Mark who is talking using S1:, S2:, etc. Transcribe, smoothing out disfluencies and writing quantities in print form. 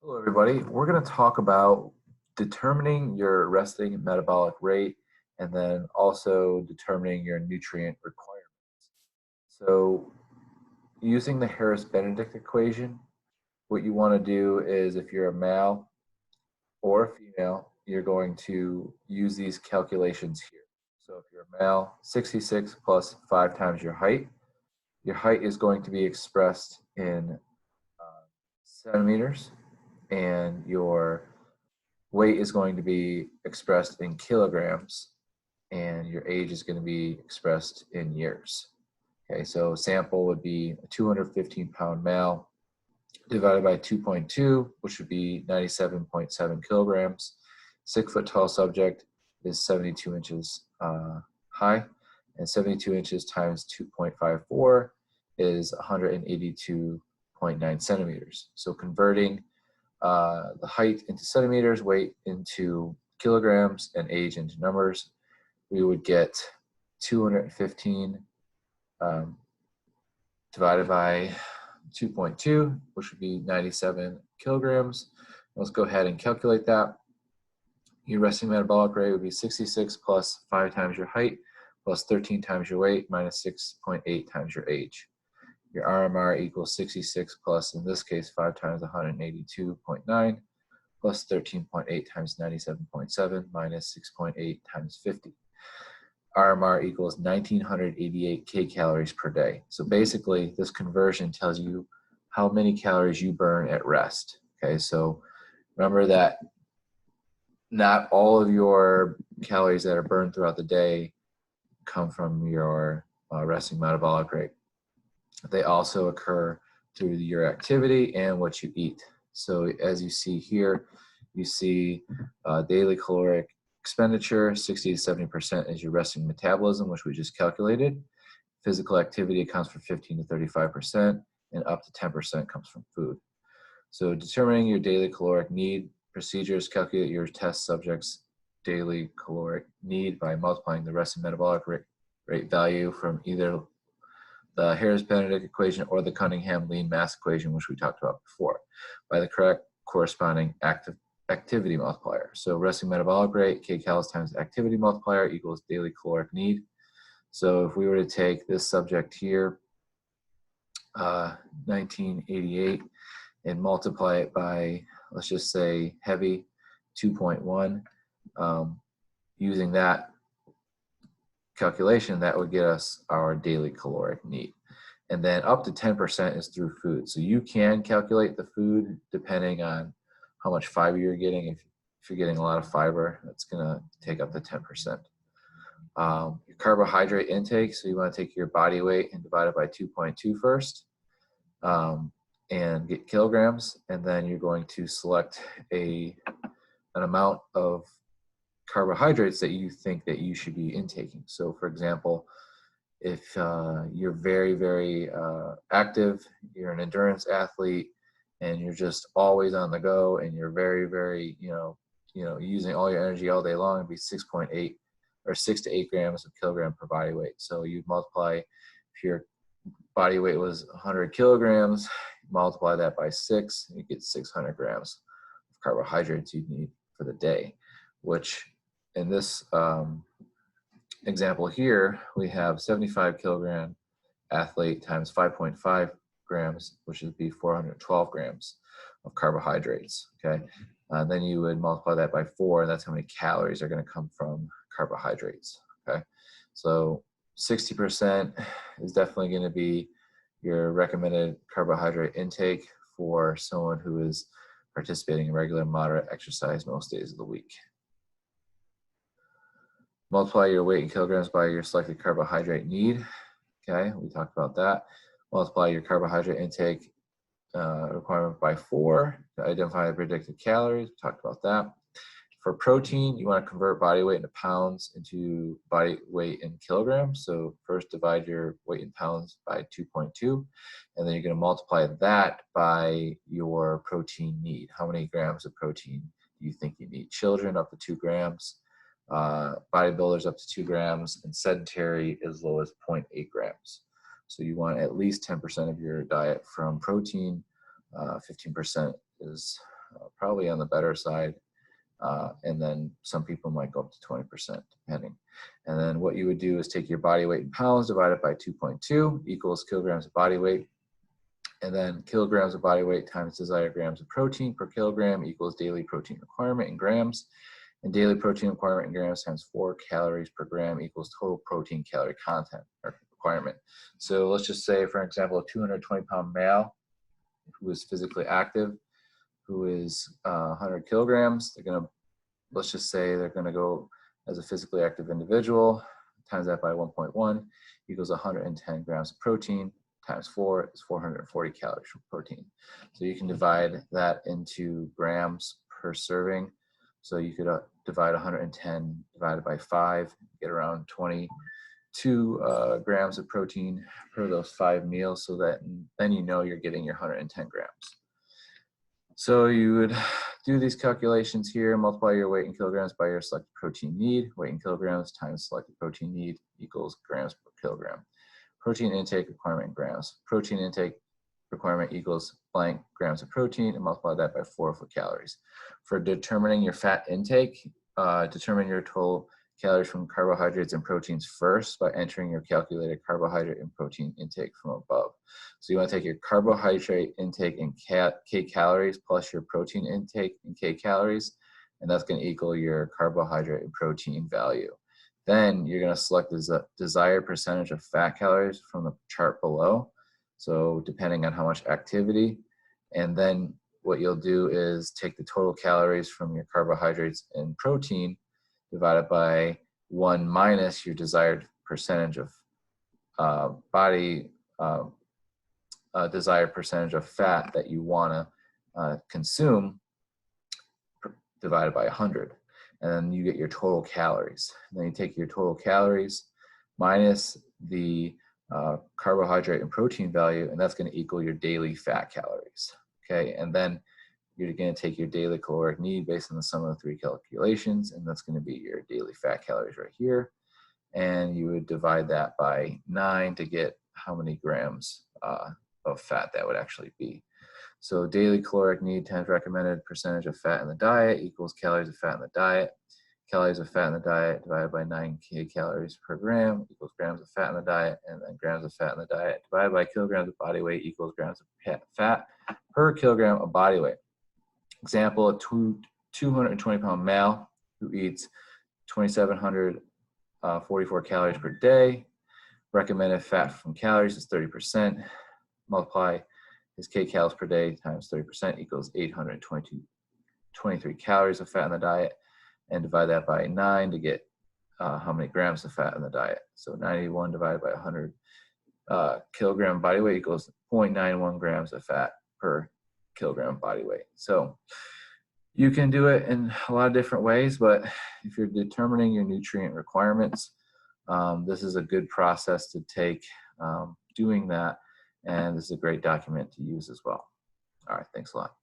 S1: Hello, everybody. We're going to talk about determining your resting metabolic rate and then also determining your nutrient requirements. So, using the Harris-Benedict equation, what you want to do is if you're a male or a female, you're going to use these calculations here. So, if you're a male, 66 plus 5 times your height is going to be expressed in centimeters, and your weight is going to be expressed in kilograms, and your age is going to be expressed in years. Okay, so sample would be a 215-pound male divided by 2.2, which would be 97.7 kilograms. 6 foot tall subject is 72 inches high, and 72 inches times 2.54 is 182.9 centimeters. So converting the height into centimeters, weight into kilograms, and age into numbers, we would get 215 divided by 2.2, which would be 97 kilograms. Let's go ahead and calculate that. Your resting metabolic rate would be 66 plus 5 times your height plus 13 times your weight minus 6.8 times your age. Your RMR equals 66 plus, in this case, 5 times 182.9 plus 13.8 times 97.7 minus 6.8 times 50. RMR equals 1988 kcalories per day. So basically, this conversion tells you how many calories you burn at rest. Okay, so remember that not all of your calories that are burned throughout the day come from your resting metabolic rate. They also occur through your activity and what you eat. So as you see here, you see daily caloric expenditure, 60 to 70% is your resting metabolism, which we just calculated. Physical activity accounts for 15 to 35%, and up to 10% comes from food. So determining your daily caloric need, procedures: calculate your test subject's daily caloric need by multiplying the resting metabolic rate value from either the Harris-Benedict equation or the Cunningham lean mass equation, which we talked about before, by the correct corresponding activity multiplier. So resting metabolic rate, kcals times activity multiplier, equals daily caloric need. So if we were to take this subject here, 1988, and multiply it by, let's just say, heavy, 2.1, using that calculation, that would get us our daily caloric need. And then up to 10% is through food. So you can calculate the food depending on how much fiber you're getting. If you're getting a lot of fiber, that's going to take up to 10%. Your carbohydrate intake, so you want to take your body weight and divide it by 2.2 first, and get kilograms, and then you're going to select an amount of carbohydrates that you think that you should be intaking. So for example, if you're very, very active, you're an endurance athlete, and you're just always on the go, and you're very, very, using all your energy all day long, it'd be 6.8 or 6 to 8 grams of kilogram per body weight. So you multiply, if your body weight was 100 kilograms, multiply that by 6, and you get 600 grams of carbohydrates you need for the day, which in this example here, we have 75 kilogram athlete times 5.5 grams, which would be 412 grams of carbohydrates. Okay, then you would multiply that by 4, and that's how many calories are going to come from carbohydrates. Okay, so 60% is definitely going to be your recommended carbohydrate intake for someone who is participating in regular moderate exercise most days of the week. Multiply your weight in kilograms by your selected carbohydrate need. Okay, we talked about that. Multiply your carbohydrate intake requirement by 4 to identify the predicted calories. We talked about that. For protein, you want to convert body weight into pounds into body weight in kilograms. So first divide your weight in pounds by 2.2, and then you're going to multiply that by your protein need. How many grams of protein do you think you need? Children, up to 2 grams. Bodybuilders, up to 2 grams. And sedentary, as low as 0.8 grams. So you want at least 10% of your diet from protein. 15% is probably on the better side. And then some people might go up to 20%, depending. And then what you would do is take your body weight in pounds divided by 2.2 equals kilograms of body weight. And then kilograms of body weight times desired grams of protein per kilogram equals daily protein requirement in grams. And daily protein requirement in grams times 4 calories per gram equals total protein calorie content or requirement. So let's just say, for example, a 220-pound male who is physically active, who is 100 kilograms, they're going to, let's just say they're going to go as a physically active individual, times that by 1.1 equals 110 grams of protein, times 4 is 440 calories of protein. So you can divide that into grams per serving. So you could divide 110 divided by 5, get around 22 grams of protein per those 5 meals, so that then you know you're getting your 110 grams. So you would do these calculations here, multiply your weight in kilograms by your selected protein need. Weight in kilograms times selected protein need equals grams per kilogram. Protein intake requirement in grams. Protein intake requirement equals blank grams of protein, and multiply that by 4 for calories. For determining your fat intake, determine your total calories from carbohydrates and proteins first by entering your calculated carbohydrate and protein intake from above. So you want to take your carbohydrate intake in kcalories plus your protein intake in kcalories, and that's going to equal your carbohydrate and protein value. Then you're going to select the desired percentage of fat calories from the chart below, so depending on how much activity. And then what you'll do is take the total calories from your carbohydrates and protein divided by 1 minus your desired percentage of desired percentage of fat that you want to consume, divided by 100. And then you get your total calories. And then you take your total calories minus the carbohydrate and protein value, and that's going to equal your daily fat calories. Okay, and then you're going to take your daily caloric need based on the sum of the 3 calculations, and that's going to be your daily fat calories right here. And you would divide that by 9 to get how many grams of fat that would actually be. So daily caloric need times recommended percentage of fat in the diet equals calories of fat in the diet. Calories of fat in the diet divided by 9 calories per gram equals grams of fat in the diet, and then grams of fat in the diet divided by kilograms of body weight equals grams of fat per kilogram of body weight. Example, a 220-pound male who eats 2,744 calories per day. Recommended fat from calories is 30%. Multiply his kcals per day times 30% equals 823 calories of fat in the diet, and divide that by 9 to get how many grams of fat in the diet. So 91 divided by 100 kilogram body weight equals 0.91 grams of fat per kilogram body weight. So you can do it in a lot of different ways, but if you're determining your nutrient requirements, this is a good process to take doing that, and this is a great document to use as well. All right, thanks a lot.